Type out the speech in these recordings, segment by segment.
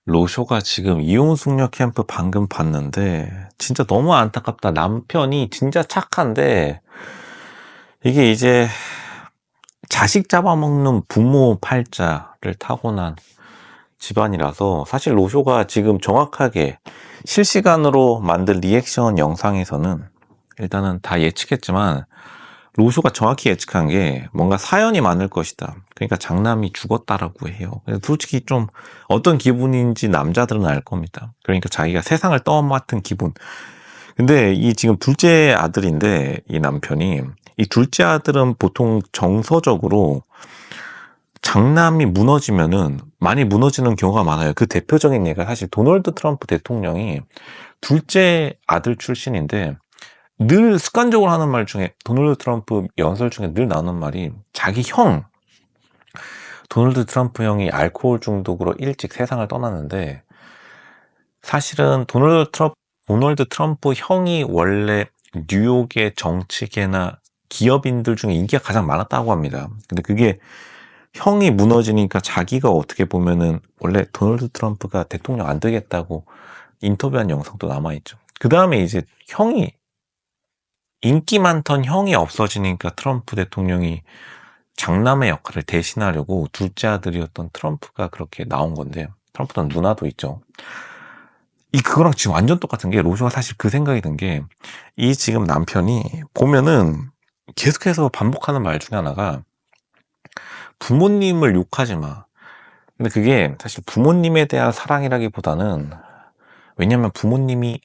로쇼가 지금 이혼숙녀 캠프 방금 봤는데 진짜 너무 안타깝다. 남편이 진짜 착한데 이게 이제 자식 잡아먹는 부모 팔자를 타고난 집안이라서 사실 로쇼가 지금 정확하게 실시간으로 만든 리액션 영상에서는 일단은 다 예측했지만 로쇼가 정확히 예측한 게 뭔가 사연이 많을 것이다. 그러니까 장남이 죽었다라고 해요. 솔직히 좀 어떤 기분인지 남자들은 알 겁니다. 그러니까 자기가 세상을 떠맡은 기분. 근데 이 지금 둘째 아들인데 이 남편이 이 둘째 아들은 보통 정서적으로 장남이 무너지면은 많이 무너지는 경우가 많아요. 그 대표적인 예가 사실 도널드 트럼프 대통령이 둘째 아들 출신인데 늘 습관적으로 하는 말 중에 도널드 트럼프 연설 중에 늘 나오는 말이 자기 형 도널드 트럼프 형이 알코올 중독으로 일찍 세상을 떠났는데 사실은 도널드 트럼프 형이 원래 뉴욕의 정치계나 기업인들 중에 인기가 가장 많았다고 합니다. 근데 그게 형이 무너지니까 자기가 어떻게 보면은 원래 도널드 트럼프가 대통령 안 되겠다고 인터뷰한 영상도 남아있죠. 그 다음에 이제 형이 인기 많던 형이 없어지니까 트럼프 대통령이 장남의 역할을 대신하려고 둘째 아들이었던 트럼프가 그렇게 나온 건데 트럼프는 누나도 있죠. 그거랑 지금 완전 똑같은 게 로쇼가 사실 그 생각이 든 게 이 지금 남편이 보면은 계속해서 반복하는 말 중에 하나가 부모님을 욕하지 마. 근데 그게 사실 부모님에 대한 사랑이라기보다는 왜냐면 부모님이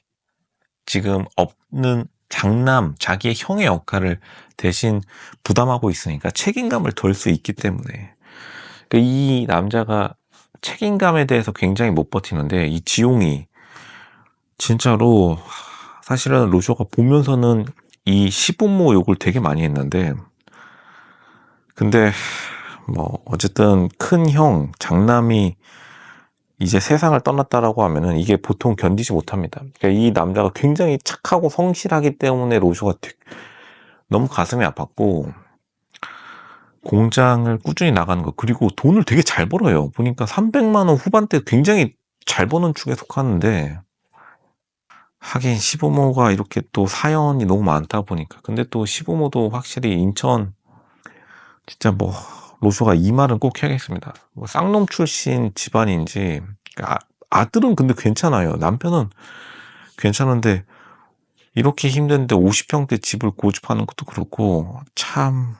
지금 없는 장남, 자기의 형의 역할을 대신 부담하고 있으니까 책임감을 덜 수 있기 때문에 그러니까 이 남자가 책임감에 대해서 굉장히 못 버티는데 이 지용이 진짜로 사실은 로쇼가 보면서는 이 시부모 욕을 되게 많이 했는데 근데 뭐 어쨌든 큰 형, 장남이 이제 세상을 떠났다라고 하면은 이게 보통 견디지 못합니다. 그러니까 이 남자가 굉장히 착하고 성실하기 때문에 로쇼가 너무 가슴이 아팠고 공장을 꾸준히 나가는 거 그리고 돈을 되게 잘 벌어요. 보니까 300만 원 후반대 굉장히 잘 버는 축에 속하는데 하긴 시부모가 이렇게 또 사연이 너무 많다 보니까 근데 또 시부모도 확실히 인천 진짜 뭐 로쇼가 이 말은 꼭 해야겠습니다. 뭐 쌍놈 출신 집안인지 아들은 근데 괜찮아요. 남편은 괜찮은데 이렇게 힘든데 50평대 집을 고집하는 것도 그렇고 참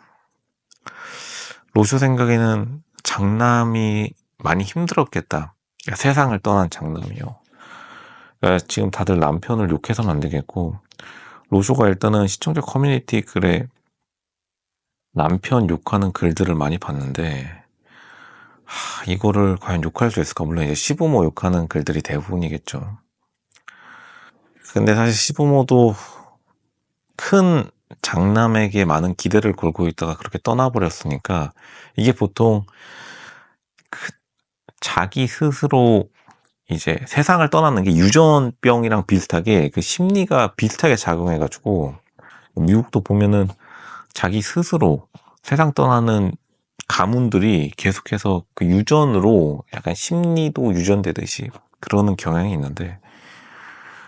로쇼 생각에는 장남이 많이 힘들었겠다. 그러니까 세상을 떠난 장남이요. 그러니까 지금 다들 남편을 욕해서는 안 되겠고 로쇼가 일단은 시청자 커뮤니티 글에 남편 욕하는 글들을 많이 봤는데 이거를 과연 욕할 수 있을까? 물론 이제 시부모 욕하는 글들이 대부분이겠죠. 근데 사실 시부모도 큰 장남에게 많은 기대를 걸고 있다가 그렇게 떠나버렸으니까 이게 보통 자기 스스로 이제 세상을 떠나는 게 유전병이랑 비슷하게 그 심리가 비슷하게 작용해가지고 미국도 보면은 자기 스스로 세상 떠나는 가문들이 계속해서 그 유전으로 약간 심리도 유전되듯이 그러는 경향이 있는데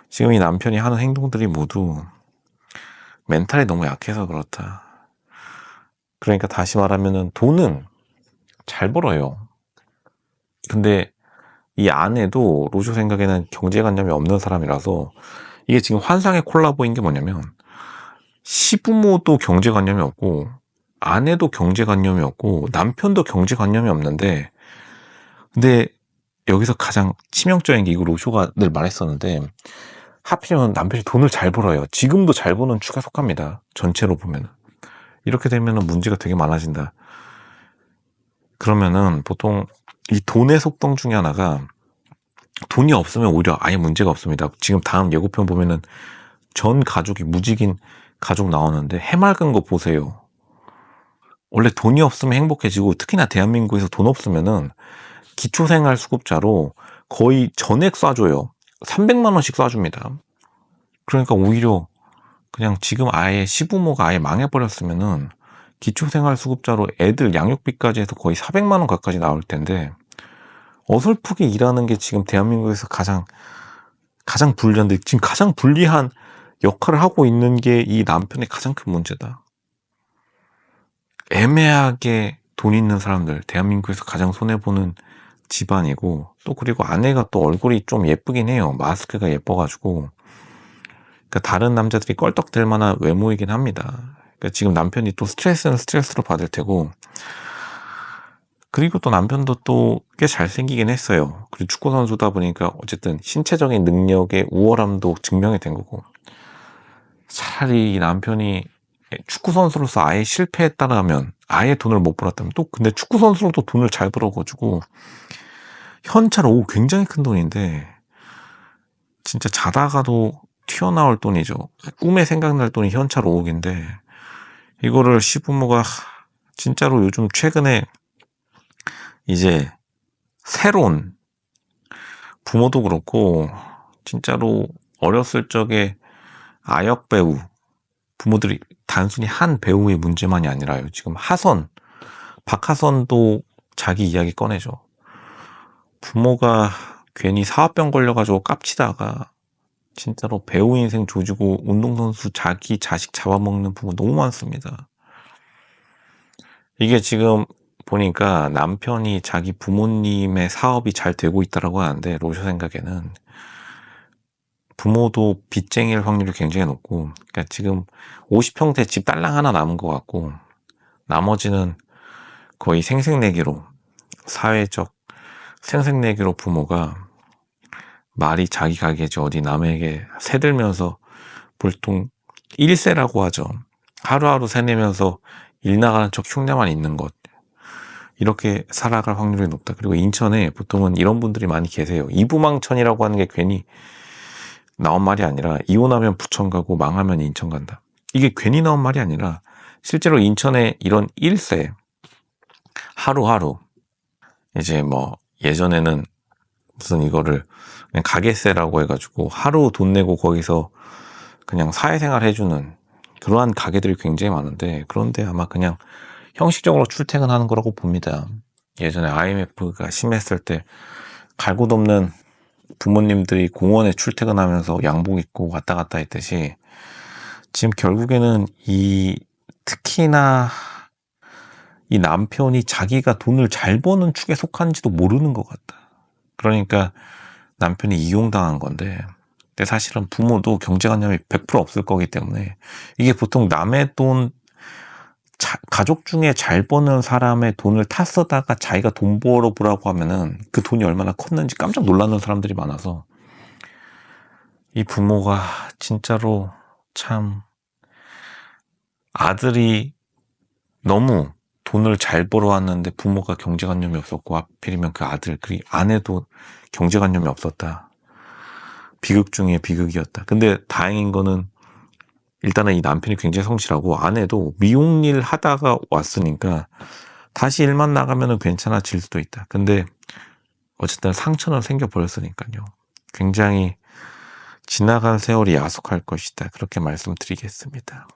지금 이 남편이 하는 행동들이 모두 멘탈이 너무 약해서 그렇다. 그러니까 다시 말하면은 돈은 잘 벌어요. 근데 이 아내도 로쇼 생각에는 경제관념이 없는 사람이라서 이게 지금 환상의 콜라보인 게 뭐냐면 시부모도 경제관념이 없고 아내도 경제관념이 없고 남편도 경제관념이 없는데 근데 여기서 가장 치명적인 게 이거 로쇼가 늘 말했었는데 하필이면 남편이 돈을 잘 벌어요. 지금도 잘 버는 축에 속합니다. 전체로 보면 이렇게 되면 문제가 되게 많아진다. 그러면은 보통 이 돈의 속성 중에 하나가 돈이 없으면 오히려 아예 문제가 없습니다. 지금 다음 예고편 보면은 전 가족이 무직인 가족 나오는데 해맑은 거 보세요. 원래 돈이 없으면 행복해지고 특히나 대한민국에서 돈 없으면은 기초생활수급자로 거의 전액 쏴줘요. 300만 원씩 쏴줍니다. 그러니까 오히려 그냥 지금 아예 시부모가 아예 망해버렸으면은 기초생활수급자로 애들 양육비까지 해서 거의 400만 원 가까이 나올 텐데 어설프게 일하는 게 지금 대한민국에서 가장 불리한데, 지금 가장 불리한 역할을 하고 있는 게 이 남편의 가장 큰 문제다. 애매하게 돈 있는 사람들, 대한민국에서 가장 손해보는 집안이고, 또 그리고 아내가 또 얼굴이 좀 예쁘긴 해요. 마스크가 예뻐가지고. 그러니까 다른 남자들이 껄떡댈 만한 외모이긴 합니다. 그러니까 지금 남편이 또 스트레스는 스트레스로 받을 테고, 그리고 또 남편도 또 꽤 잘생기긴 했어요. 그리고 축구 선수다 보니까 어쨌든 신체적인 능력의 우월함도 증명이 된 거고, 차라리 이 남편이 축구 선수로서 아예 실패했다라면, 아예 돈을 못 벌었다면, 또 근데 축구 선수로도 돈을 잘 벌어가지고 현찰 5억 굉장히 큰 돈인데, 진짜 자다가도 튀어나올 돈이죠. 꿈에 생각날 돈이 현찰 5억인데 이거를 시부모가 진짜로 요즘 최근에 이제 새로운 부모도 그렇고, 진짜로 어렸을 적에 아역 배우 부모들이 단순히 한 배우의 문제만이 아니라요. 지금 박하선도 자기 이야기 꺼내죠. 부모가 괜히 사업병 걸려가지고 깝치다가 진짜로 배우 인생 조지고 운동선수 자기 자식 잡아먹는 부모 너무 많습니다. 이게 지금 보니까 남편이 자기 부모님의 사업이 잘 되고 있다라고 하는데, 로쇼 생각에는 부모도 빚쟁이일 확률이 굉장히 높고, 그러니까 지금 50평대 집 딸랑 하나 남은 것 같고, 나머지는 거의 생색내기로, 사회적 생색내기로 부모가 말이 자기 가게지 어디 남에게 새들면서, 보통 1세라고 하죠. 하루하루 새내면서 일 나가는 척 흉내만 있는 것, 이렇게 살아갈 확률이 높다. 그리고 인천에 보통은 이런 분들이 많이 계세요. 이부망천이라고 하는 게 괜히 나온 말이 아니라, 이혼하면 부천 가고 망하면 인천 간다. 이게 괜히 나온 말이 아니라 실제로 인천에 이런 1세 하루하루, 이제 뭐 예전에는 무슨 이거를 그냥 가게세라고 해가지고 하루 돈 내고 거기서 그냥 사회생활 해주는 그러한 가게들이 굉장히 많은데, 그런데 아마 그냥 형식적으로 출퇴근하는 거라고 봅니다. 예전에 IMF가 심했을 때 갈 곳 없는 부모님들이 공원에 출퇴근하면서 양복 입고 왔다 갔다 했듯이, 지금 결국에는 특히나 이 남편이 자기가 돈을 잘 버는 축에 속한지도 모르는 것 같다. 그러니까 남편이 이용당한 건데, 근데 사실은 부모도 경제관념이 100% 없을 거기 때문에, 이게 보통 남의 돈, 가족 중에 잘 버는 사람의 돈을 탔어다가 자기가 돈 벌어보라고 하면은 그 돈이 얼마나 컸는지 깜짝 놀라는 사람들이 많아서, 이 부모가 진짜로 참, 아들이 너무 돈을 잘 벌어왔는데 부모가 경제관념이 없었고, 하필이면 그 아들, 그 아내도 경제관념이 없었다. 비극 중에 비극이었다. 근데 다행인 거는 일단은 이 남편이 굉장히 성실하고, 아내도 미용일 하다가 왔으니까 다시 일만 나가면은 괜찮아질 수도 있다. 근데 어쨌든 상처는 생겨버렸으니까요. 굉장히 지나간 세월이 야속할 것이다. 그렇게 말씀드리겠습니다.